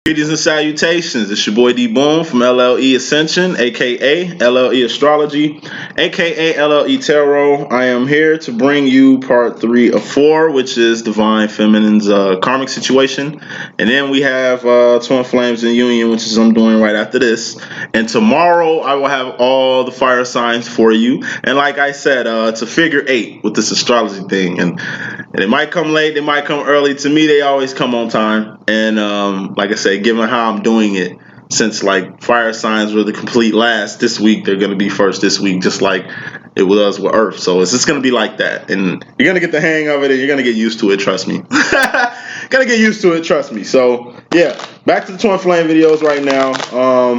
Greetings and salutations. It's your boy D Boom from LLE.Ascension, aka LLE Astrology, aka LLE Tarot. I am here to bring you part 3 of 4, which is Divine Feminine's karmic situation. And then we have Twin Flames in Union, which is I'm doing right after this. And tomorrow I will have all the fire signs for you. And like I said, it's a figure 8 with this astrology thing. And it might come late, they might come early. To me, they always come on time. And like I said, given how I'm doing it, since like fire signs were the complete last this week, they're going to be first this week, just like it was with Earth. So it's just going to be like that. And you're going to get the hang of it, and you're going to get used to it, trust me. Going to get used to it, trust me. So yeah, back to the Twin Flame videos right now.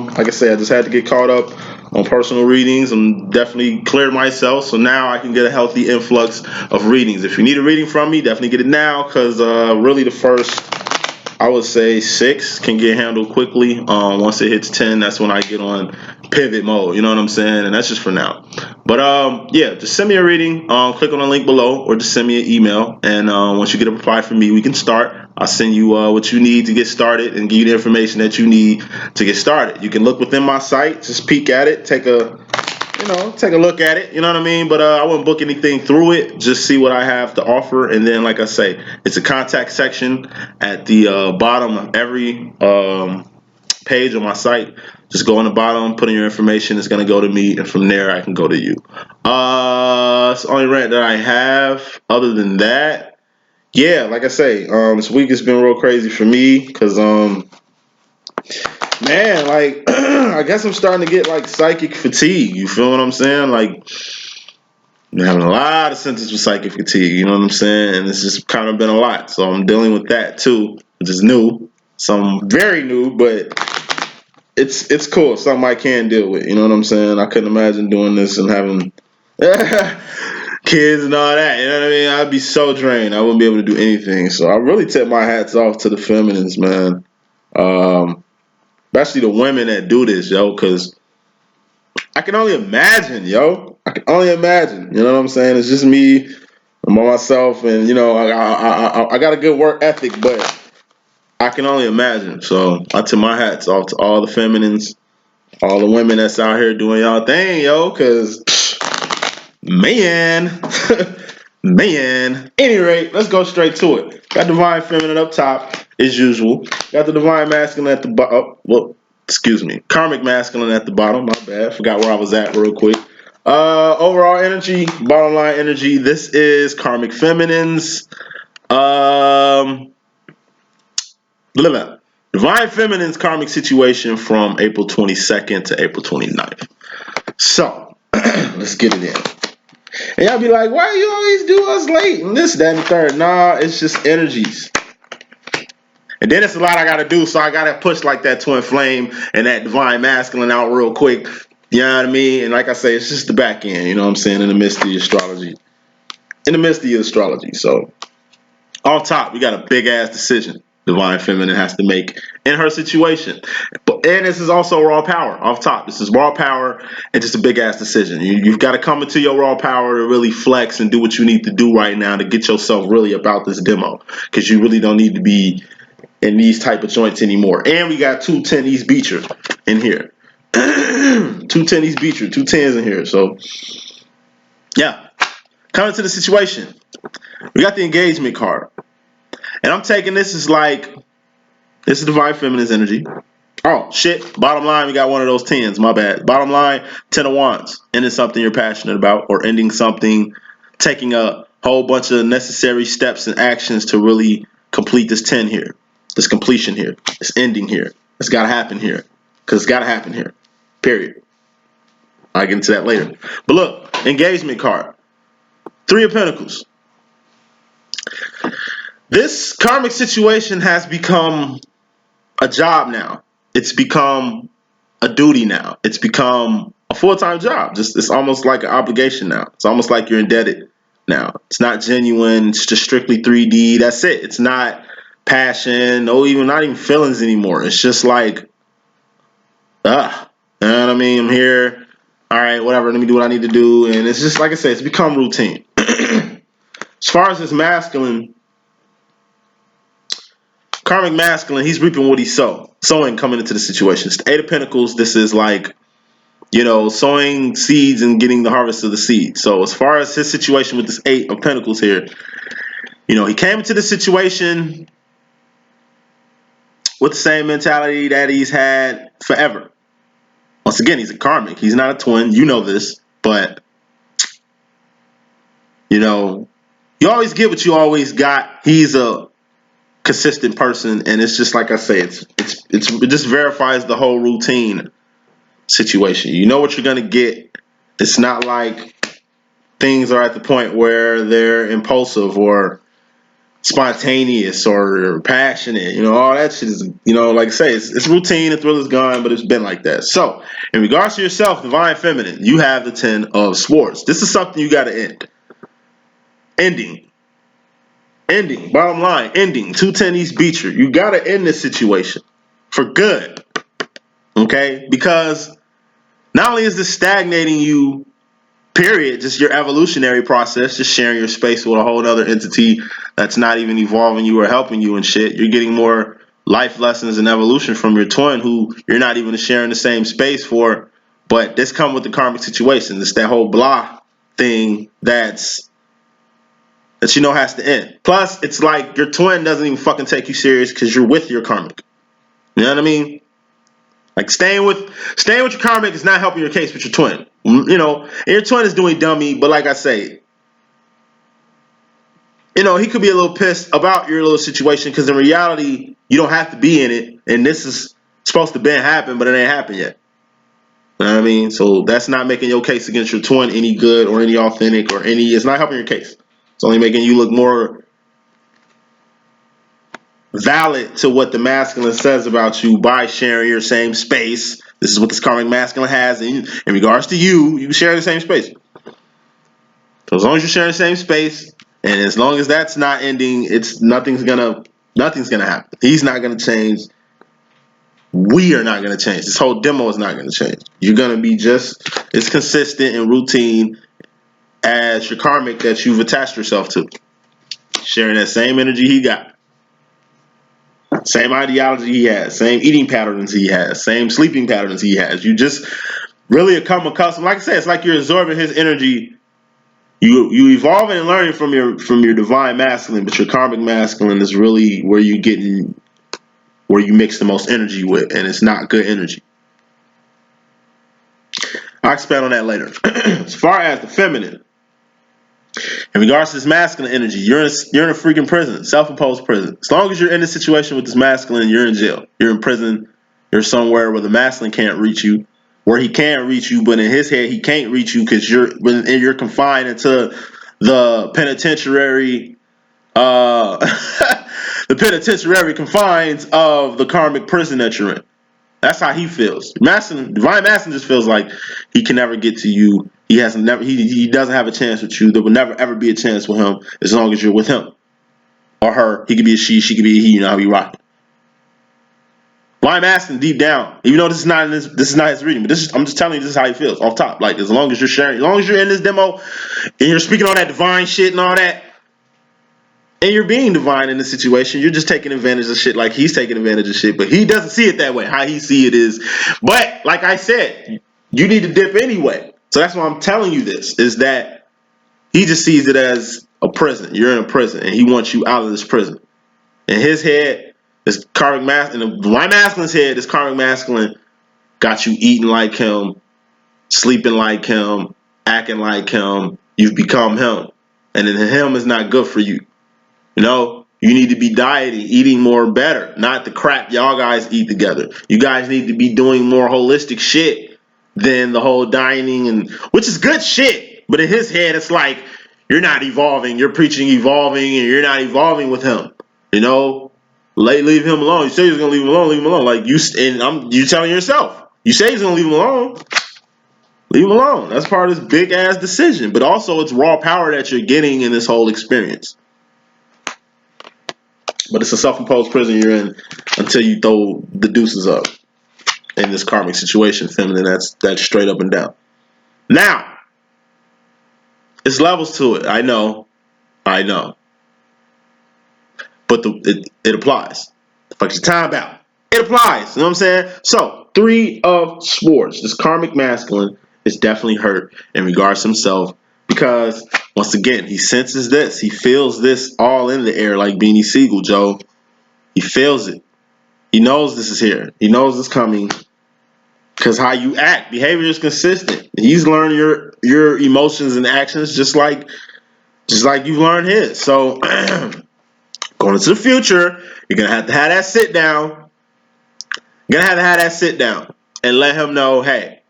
Like I said, I just had to get caught up on personal readings. I'm definitely cleared myself, so now I can get a healthy influx of readings. If you need a reading from me, definitely get it now, because really the first, I would say 6 can get handled quickly. Once it hits 10, that's when I get on pivot mode, you know what I'm saying? And that's just for now. But yeah, just send me a reading, click on the link below, or just send me an email, and once you get a reply from me, we can start. I'll send you what you need to get started and give you the information that you need to get started. You can look within my site, just peek at it, take a look at it, you know what I mean? But I wouldn't book anything through it, just see what I have to offer. And then, like I say, it's a contact section at the bottom of every page on my site. Just go on the bottom, put in your information, it's going to go to me, and from there I can go to you. It's the only rant that I have. Other than that, yeah, like I say, this week has been real crazy for me, because man, like I guess I'm starting to get like psychic fatigue. You feel what I'm saying? Like I'm having a lot of symptoms with psychic fatigue. You know what I'm saying? And it's just kind of been a lot. So I'm dealing with that too, which is new. Some very new, but it's cool. Something I can deal with. You know what I'm saying? I couldn't imagine doing this and having kids and all that. You know what I mean? I'd be so drained. I wouldn't be able to do anything. So I really tip my hats off to the feminines, man. Especially the women that do this, yo, because I can only imagine, yo. I can only imagine. You know what I'm saying? It's just me, I'm by myself, and you know, I got a good work ethic, but I can only imagine. So I tip my hats off to all the feminines, all the women that's out here doing y'all thing, yo, because man, man. Any rate, let's go straight to it. Got Divine Feminine up top, as usual. Got the Divine Masculine at the bottom. Well, excuse me. Karmic Masculine at the bottom. My bad. Forgot where I was at real quick. Overall energy, bottom line energy. This is Karmic Feminine's Divine Feminine's karmic situation from April 22nd to April 29th. So, let's get it in. And y'all be like, why you always do us late? And this, that, and the third. Nah, it's just energies. And then it's a lot I got to do, so I got to push like that twin flame and that divine masculine out real quick. You know what I mean? And like I say, it's just the back end, you know what I'm saying, in the midst of the astrology. In the midst of the astrology. So, off top, we got a big-ass decision Divine Feminine has to make in her situation. And this is also raw power off top. This is raw power and just a big-ass decision. You've got to come into your raw power to really flex and do what you need to do right now to get yourself really about this demo, because you really don't need to be in these type of joints anymore. And we got 210 East Beecher in here. 210 East Beecher, 210s in here. So, yeah. Coming to the situation. We got the engagement card. And I'm taking this as like, this is Divine Feminine's energy. Oh, shit. Bottom line, we got one of those 10s. My bad. Bottom line, 10 of Wands. Ending something you're passionate about, or ending something, taking a whole bunch of necessary steps and actions to really complete this 10 here. This completion here. This ending here. It's got to happen here. Because it's got to happen here. Period. I'll get into that later. But look, engagement card. 3 of Pentacles. This karmic situation has become a job now. It's become a duty now. It's become a full-time job. It's almost like an obligation now. It's almost like you're indebted now. It's not genuine. It's just strictly 3D. That's it. It's not passion, not even feelings anymore. It's just like, you know what I mean? I'm here. All right, whatever. Let me do what I need to do. And it's just, like I said, it's become routine. As far as this masculine karmic masculine, he's reaping what he sowing coming into the situation. It's the Eight of Pentacles. This is like, you know, sowing seeds and getting the harvest of the seed. So as far as his situation with this Eight of Pentacles here, you know, he came into the situation with the same mentality that he's had forever. Once again, he's a karmic. He's not a twin. You know this, but you know, you always get what you always got. He's a consistent person, and it's just like I say, it just verifies the whole routine situation. You know what you're gonna get. It's not like things are at the point where they're impulsive or spontaneous or passionate. You know, all that shit is, you know, like I say, it's routine. The thrill is gone, but it's been like that. So, in regards to yourself, divine feminine, you have the 10 of Swords. This is something you got to end. Ending. Bottom line, ending. 210 East Beecher. You got to end this situation for good. Okay? Because not only is this stagnating you, period, just your evolutionary process, just sharing your space with a whole other entity that's not even evolving you or helping you and shit. You're getting more life lessons and evolution from your twin who you're not even sharing the same space for. But this comes with the karmic situation. It's that whole blah thing that you know has to end. Plus, it's like your twin doesn't even fucking take you serious because you're with your karmic. You know what I mean? Like staying with your karmic is not helping your case with your twin. You know, and your twin is doing dummy, but like I say, you know, he could be a little pissed about your little situation because in reality, you don't have to be in it, and this is supposed to be happen, but it ain't happened yet. You know what I mean? So that's not making your case against your twin any good or any authentic or any. It's not helping your case. It's only making you look more valid to what the masculine says about you by sharing your same space. This is what this karmic masculine has in regards to you. You share the same space. So as long as you're sharing the same space, and as long as that's not ending, nothing's gonna happen. He's not gonna change. We are not gonna change. This whole demo is not gonna change. You're gonna be just as consistent and routine as your karmic that you've attached yourself to. Sharing that same energy he got. Same ideology he has, same eating patterns he has, same sleeping patterns he has. You just really become accustomed. Like I said, it's like you're absorbing his energy. You evolving and learning from your divine masculine, but your karmic masculine is really where you mix the most energy with, and it's not good energy. I'll expand on that later. As far as the feminine, in regards to this masculine energy, you're in a freaking prison, self-imposed prison. As long as you're in a situation with this masculine, you're in jail. You're in prison. You're somewhere where the masculine can't reach you, where he can reach you, but in his head he can't reach you because you're confined into the penitentiary. The penitentiary confines of the karmic prison that you're in. That's how he feels. Divine masculine just feels like he can never get to you. He doesn't have a chance with you. There will never ever be a chance with him as long as you're with him or her. He could be a she could be a he. You know how we rock. Divine masculine deep down, even though this is not his reading, but I'm just telling you this is how he feels off top. Like as long as you're sharing, as long as you're in this demo and you're speaking all that divine shit and all that, and you're being divine in the situation, you're just taking advantage of shit like he's taking advantage of shit, but he doesn't see it that way. How he see it is, but like I said, you need to dip anyway. So that's why I'm telling you this, is that he just sees it as a prison. You're in a prison, and he wants you out of this prison. In his head, this karmic masculine, in the divine masculine's head, this karmic masculine got you eating like him, sleeping like him, acting like him. You've become him, and then him is not good for you. You know, you need to be dieting, eating more better, not the crap y'all guys eat together. You guys need to be doing more holistic shit than the whole dining, and which is good shit. But in his head, it's like you're not evolving. You're preaching evolving, and you're not evolving with him. You know, leave him alone. You say he's gonna leave him alone. Leave him alone. Like you telling yourself. You say he's gonna leave him alone. Leave him alone. That's part of this big ass decision. But also, it's raw power that you're getting in this whole experience. But it's a self-imposed prison you're in until you throw the deuces up in this karmic situation, feminine. That's straight up and down. Now, it's levels to it. I know. But it applies. Fuck your time about. It applies. You know what I'm saying? So, 3 of Swords. This karmic masculine is definitely hurt in regards to himself because, once again, he senses this. He feels this all in the air like Beanie Siegel, Joe. He feels it. He knows this is here. He knows it's coming. Because how you act, behavior is consistent. He's learned your emotions and actions just like you've learned his. So going into the future, you're gonna have to have that sit down. You're gonna have to have that sit down and let her know, hey,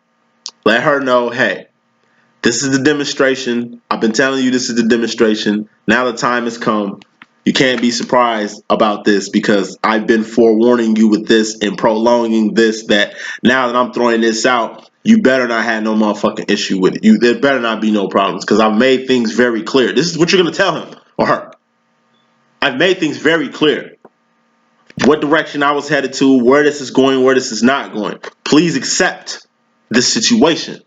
this is the demonstration. I've been telling you this is the demonstration. Now the time has come. You can't be surprised about this because I've been forewarning you with this and prolonging this, that now that I'm throwing this out, you better not have no motherfucking issue with it. There better not be no problems because I've made things very clear. This is what you're going to tell him or her. I've made things very clear. What direction I was headed to, where this is going, where this is not going. Please accept this situation.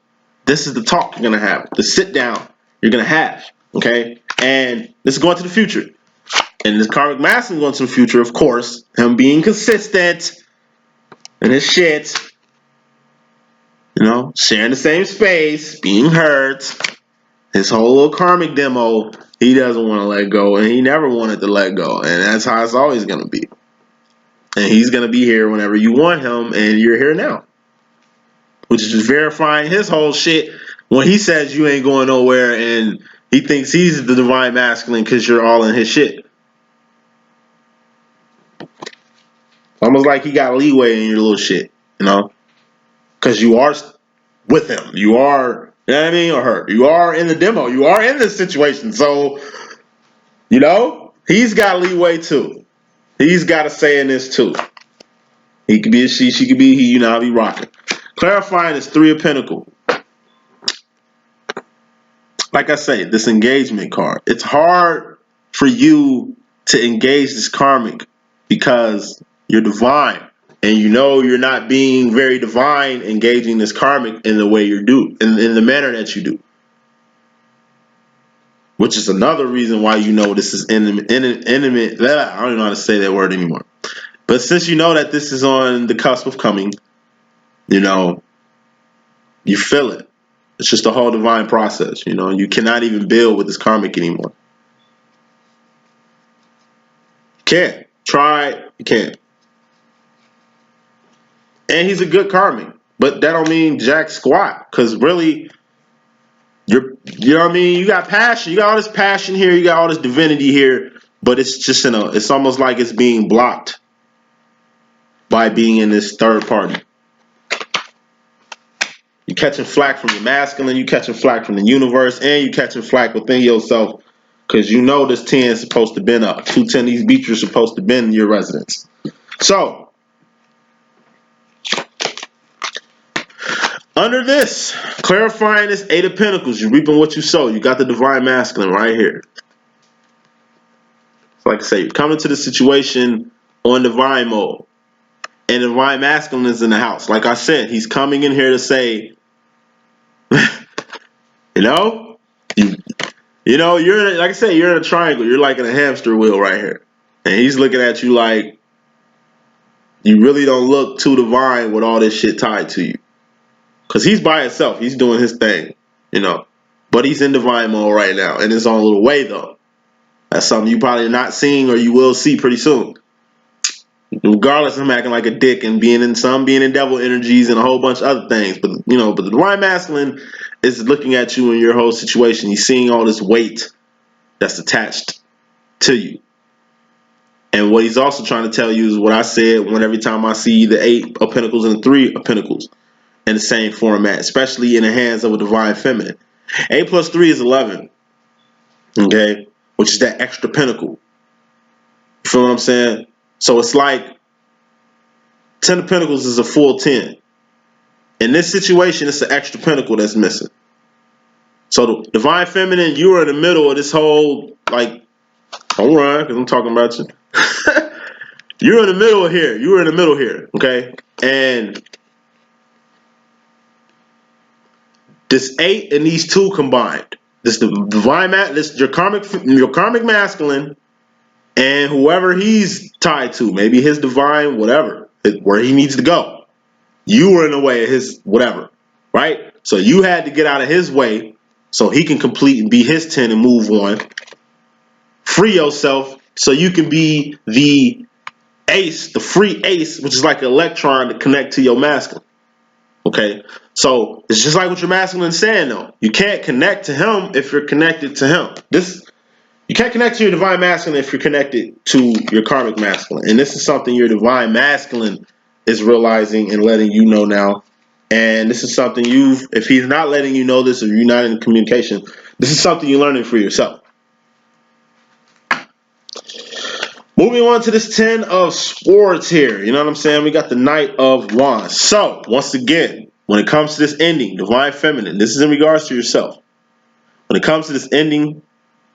This is the talk you're going to have. The sit down you're going to have. Okay? And this is going to the future. And this karmic masculine going to the future, of course, him being consistent in his shit, sharing the same space, being hurt, his whole little karmic demo, he doesn't want to let go, and he never wanted to let go, and that's how it's always going to be. And he's going to be here whenever you want him, and you're here now, which is just verifying his whole shit when he says you ain't going nowhere, and he thinks he's the divine masculine because you're all in his shit. Almost like he got leeway in your little shit, because you are with him. You are, or her. You are in the demo. You are in this situation. So, he's got leeway too. He's got a say in this too. He could be a she could be a he. I'll be rocking. Clarifying is 3 of Pentacles. Like I say, this engagement card. It's hard for you to engage this karmic because you're divine. And you're not being very divine engaging this karmic in the way you do, in the manner that you do. Which is another reason why this is intimate. I don't know how to say that word anymore. But since you know that this is on the cusp of coming, you feel it. It's just a whole divine process, You cannot even build with this karmic anymore. You can't. Try it. You can't. And he's a good karmic. But that don't mean jack squat. Because really, you got passion. You got all this passion here. You got all this divinity here. But it's just it's almost like it's being blocked by being in this third party. You're catching flack from the masculine. You're catching flack from the universe. And you're catching flack within yourself. Because this 10 is supposed to been up. 210, these beats are supposed to been in your residence. So, under this, clarifying this 8 of Pentacles, you're reaping what you sow. You got the divine masculine right here. So like I say, you're coming to the situation on divine mode. And divine masculine is in the house. Like I said, he's coming in here to say, you're like I said, you're in a triangle. You're like in a hamster wheel right here. And he's looking at you like you really don't look too divine with all this shit tied to you. Because he's by himself. He's doing his thing, But he's in divine mode right now. In his own little way, though. That's something you probably not seeing or you will see pretty soon. Regardless of him acting like a dick and being in devil energies and a whole bunch of other things. But, but the divine masculine is looking at you in your whole situation. He's seeing all this weight that's attached to you. And what he's also trying to tell you is what I said when every time I see the 8 of Pentacles and the 3 of Pentacles in the same format, especially in the hands of a divine feminine. 8 plus 3 is 11. Okay? Which is that extra pentacle. You feel what I'm saying? So it's like 10 of Pentacles is a full 10. In this situation, it's an extra pentacle that's missing. So the divine feminine, you are in the middle of this whole, like, don't run, because I'm talking about you. You're in the middle here. You were in the middle here, okay? And this 8 and these 2 combined, this divine your karmic masculine and whoever he's tied to, maybe his divine, whatever, where he needs to go. You were in the way of his whatever, right? So you had to get out of his way so he can complete and be his 10 and move on. Free yourself so you can be the ace, the free ace, which is like an electron to connect to your masculine. Okay? So it's just like what your masculine is saying though. You can't connect to him if you're connected to him. You can't connect to your divine masculine if you're connected to your karmic masculine. And this is something your divine masculine is realizing and letting you know now. And this is something if he's not letting you know this, or you're not in communication, this is something you're learning for yourself. Moving on to this 10 of Swords here. You know what I'm saying? We got the Knight of Wands. So, once again, when it comes to this ending, divine feminine, this is in regards to yourself. When it comes to this ending,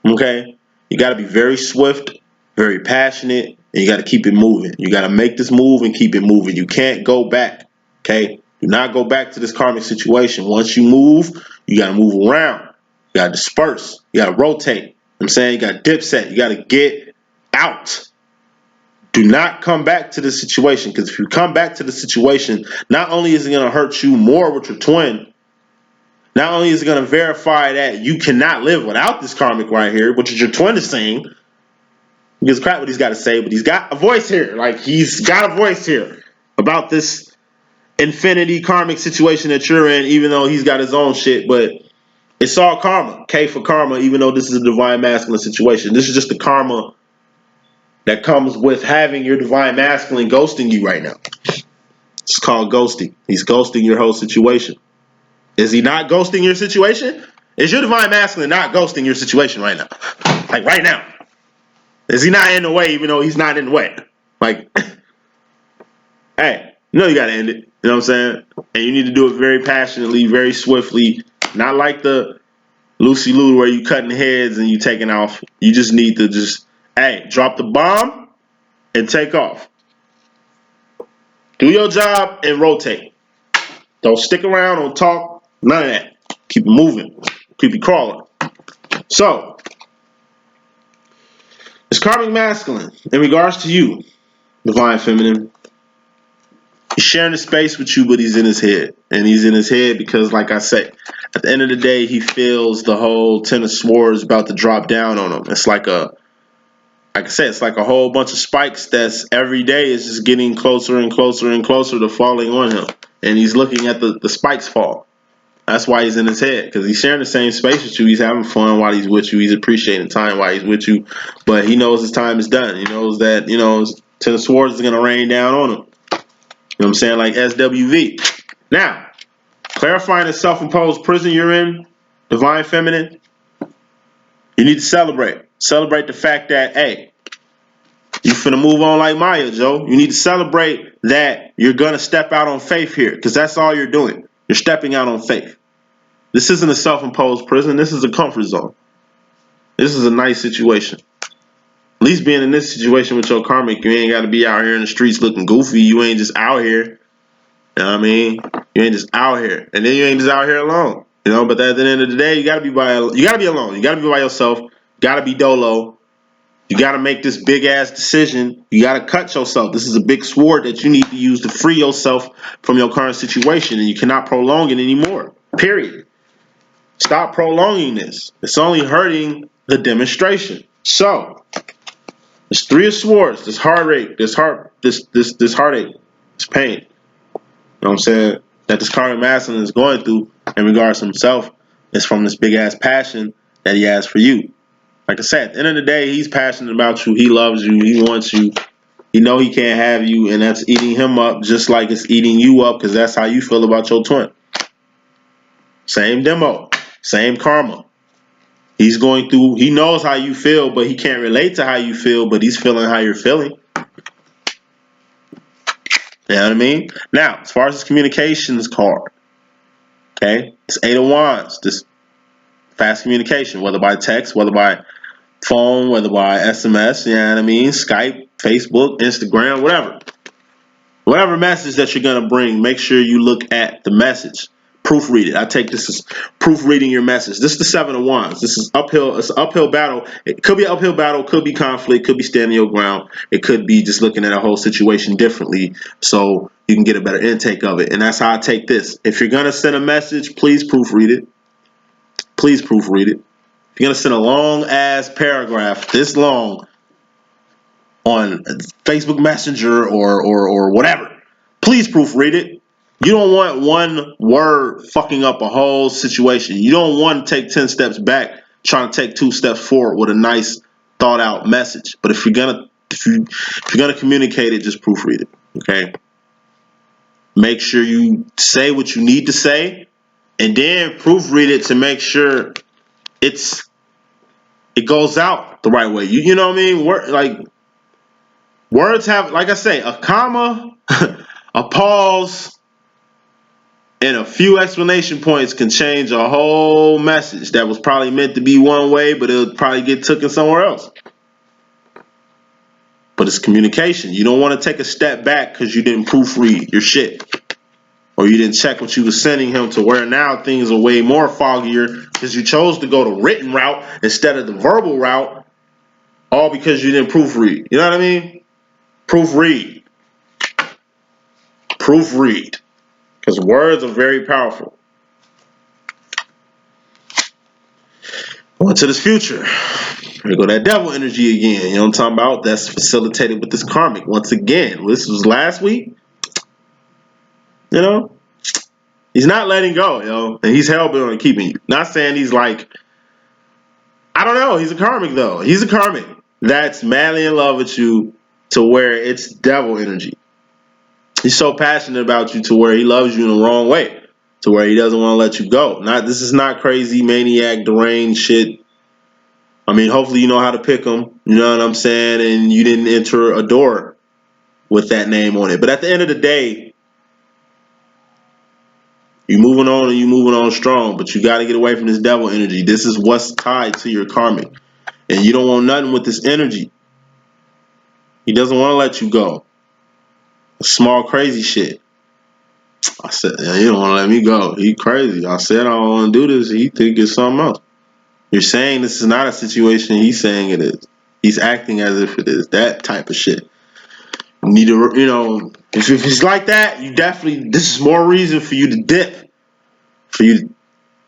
okay, you got to be very swift, very passionate, and you got to keep it moving. You got to make this move and keep it moving. You can't go back, okay? Do not go back to this karmic situation. Once you move, you got to move around. You got to disperse. You got to rotate. You know what I'm saying? You got to dip set. You got to get out. Do not come back to the situation, because if you come back to the situation, not only is it going to hurt you more with your twin, not only is it going to verify that you cannot live without this karmic right here, which is your twin is saying. He gives crap what he's got to say, but he's got a voice here. Like, he's got a voice here about this infinity karmic situation that you're in, even though he's got his own shit. But it's all karma. K for karma, even though this is a divine masculine situation. This is just the karma that comes with having your divine masculine ghosting you right now. It's called ghosting. He's ghosting your whole situation. Is he not ghosting your situation? Is your divine masculine not ghosting your situation right now? Like right now. Is he not in the way even though he's not in the way? Like, hey, you know you gotta end it. You know what I'm saying? And you need to do it very passionately, very swiftly. Not like the Lucy Lou where you cutting heads and you taking off. You just need to hey, drop the bomb and take off. Do your job and rotate. Don't stick around, don't talk, none of that. Keep moving. Keep it crawling. So, this karmic masculine, in regards to you, divine feminine, he's sharing the space with you, but he's in his head. And he's in his head because, like I say, at the end of the day, he feels the whole 10 of Swords about to drop down on him. It's like like I said, it's like a whole bunch of spikes that's every day is just getting closer and closer and closer to falling on him. And he's looking at the spikes fall. That's why he's in his head, because he's sharing the same space with you. He's having fun while he's with you. He's appreciating time while he's with you. But he knows his time is done. He knows that, 10 of Swords is going to rain down on him. You know what I'm saying? Like SWV. Now, clarifying the self-imposed prison you're in, divine feminine, you need to celebrate. Celebrate the fact that, hey, you finna move on like Maya, Joe. You need to celebrate that you're going to step out on faith here, because that's all you're doing. You're stepping out on faith. This isn't a self-imposed prison. This is a comfort zone. This is a nice situation. At least being in this situation with your karmic, you ain't got to be out here in the streets looking goofy. You ain't just out here. You know what I mean? You ain't just out here. And then you ain't just out here alone. But at the end of the day, you gotta be alone. You gotta be by yourself. You gotta be dolo. You gotta make this big ass decision. You gotta cut yourself. This is a big sword that you need to use to free yourself from your current situation, and you cannot prolong it anymore. Period. Stop prolonging this. It's only hurting the demonstration. So, this 3 of Swords, this heartache, this heartache, this pain. You know what I'm saying? That this karmic masculine is going through in regards to himself is from this big ass passion that he has for you. Like I said, at the end of the day, he's passionate about you. He loves you. He wants you. He know he can't have you, and that's eating him up just like it's eating you up, because that's how you feel about your twin. Same demo. Same karma. He's going through, he knows how you feel, but he can't relate to how you feel, but he's feeling how you're feeling. You know what I mean? Now, as far as this communications card, okay, it's 8 of Wands, this fast communication, whether by text, whether by phone, whether by SMS, you know what I mean? Skype, Facebook, Instagram, whatever. Whatever message that you're going to bring, make sure you look at the message. Proofread it. I take this as proofreading your message. This is the Seven of Wands. This is uphill. It's an uphill battle. It could be an uphill battle. Could be conflict. Could be standing your ground. It could be just looking at a whole situation differently, so you can get a better intake of it. And that's how I take this. If you're gonna send a message, please proofread it. Please proofread it. If you're gonna send a long ass paragraph, this long, on Facebook Messenger or whatever, please proofread it. You don't want one word fucking up a whole situation. You don't want to take 10 steps back trying to take 2 steps forward with a nice thought out message. But if you're gonna communicate it, just proofread it. Okay? Make sure you say what you need to say, and then proofread it to make sure it goes out the right way. You know what I mean? Words have, like I say, a comma, a pause, and a few explanation points can change a whole message that was probably meant to be one way, but it'll probably get taken somewhere else. But it's communication. You don't want to take a step back because you didn't proofread your shit, or you didn't check what you were sending him, to where now things are way more foggier because you chose to go the written route instead of the verbal route, all because you didn't proofread. You know what I mean? Proofread. Proofread. Because words are very powerful. Going to this future. Here go that devil energy again. You know what I'm talking about? That's facilitated with this karmic. Once again, this was last week. You know? He's not letting go, yo. And he's hell-bent on keeping you. Not saying he's like, I don't know. He's a karmic, though. He's a karmic that's madly in love with you, to where it's devil energy. He's so passionate about you to where he loves you in the wrong way, to where he doesn't want to let you go. This is not crazy, maniac, deranged shit. I mean, hopefully you know how to pick them. You know what I'm saying? And you didn't enter a door with that name on it. But at the end of the day, you're moving on, and you're moving on strong. But you got to get away from this devil energy. This is what's tied to your karmic. And you don't want nothing with this energy. He doesn't want to let you go. Small crazy shit. I said, yeah, you don't want to let me go. He crazy. I said I don't want to do this. He think it's something else. You're saying this is not a situation. He's saying it is. He's acting as if it is. That type of shit. You need to, you know, if it's like that, you definitely, this is more reason for you to dip. For you to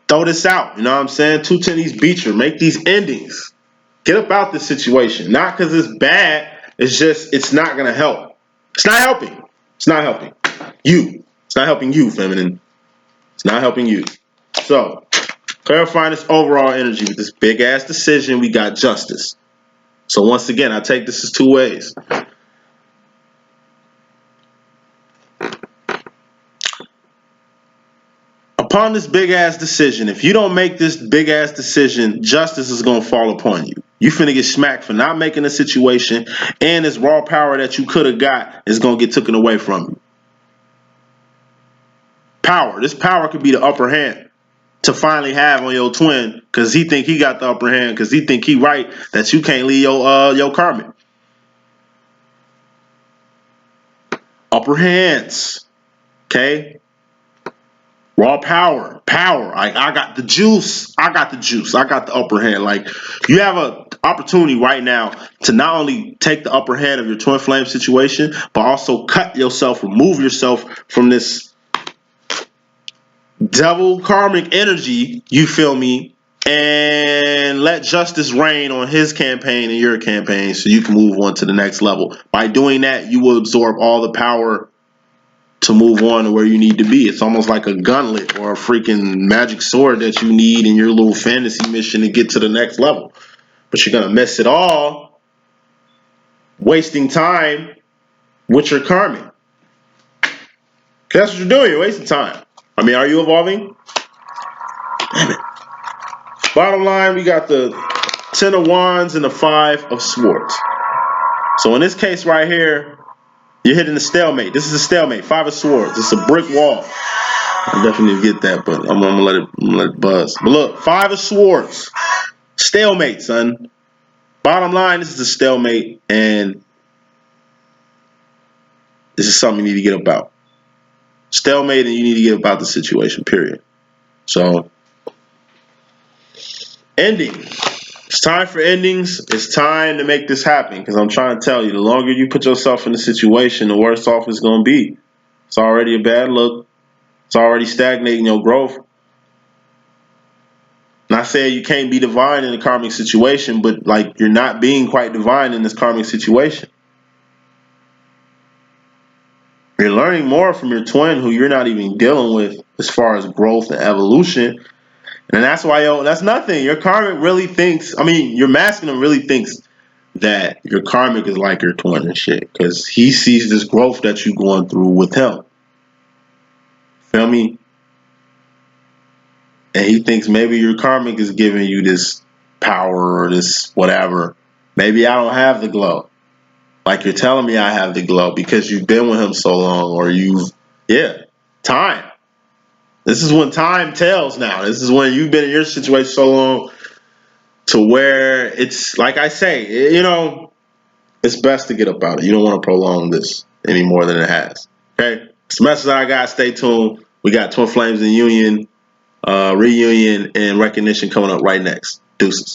throw this out. You know what I'm saying? 210 these beacher. Make these endings. Get up out this situation. Not because it's bad. It's just, it's not going to help. It's not helping. It's not helping you. It's not helping you, feminine. It's not helping you. So, clarifying this overall energy with this big ass decision, we got justice. So once again, I take this as 2 ways. Upon this big ass decision, if you don't make this big ass decision, justice is going to fall upon you. You finna get smacked for not making a situation, and this raw power that you could have got is going to get taken away from you. Power. This power could be the upper hand to finally have on your twin, because he think he got the upper hand, because he think he right, that you can't leave your karmic. Upper hands. Okay? Raw power. I got the juice. I got the upper hand. Like, you have an opportunity right now to not only take the upper hand of your twin flame situation, but also cut yourself, remove yourself from this devil karmic energy, you feel me, and let justice reign on his campaign and your campaign, so you can move on to the next level. By doing that, you will absorb all the power to move on to where you need to be. It's almost like a gauntlet or a freaking magic sword that you need in your little fantasy mission to get to the next level. But you're going to miss it all, wasting time with your karmic. That's what you're doing. You're wasting time. I mean, are you evolving? Damn it. Bottom line, we got the 10 of Wands and the 5 of Swords. So in this case right here, you're hitting a stalemate. This is a stalemate. 5 of Swords. It's a brick wall. I definitely get that, but I'm gonna let it buzz. But look, 5 of Swords. Stalemate, son. Bottom line, this is a stalemate, and this is something you need to get about. Stalemate, and you need to get about the situation, period. So, ending. It's time for endings. It's time to make this happen, because I'm trying to tell you, the longer you put yourself in a situation, the worse off it's going to be. It's already a bad look. It's already stagnating your growth. Not saying you can't be divine in a karmic situation, but like, you're not being quite divine in this karmic situation. You're learning more from your twin, who you're not even dealing with as far as growth and evolution. And that's why, that's nothing. Your karmic really thinks, your masculine really thinks that your karmic is like your twin and shit, because he sees this growth that you're going through with him. Feel me? And he thinks maybe your karmic is giving you this power or this whatever. Maybe I don't have the glow. Like, you're telling me I have the glow because you've been with him so long, or time. This is when time tells now. This is when you've been in your situation so long to where it's, like I say, it's best to get up out of it. You don't want to prolong this any more than it has. Okay? It's the message I got. Stay tuned. We got Twin Flames in Union, reunion, and recognition coming up right next. Deuces.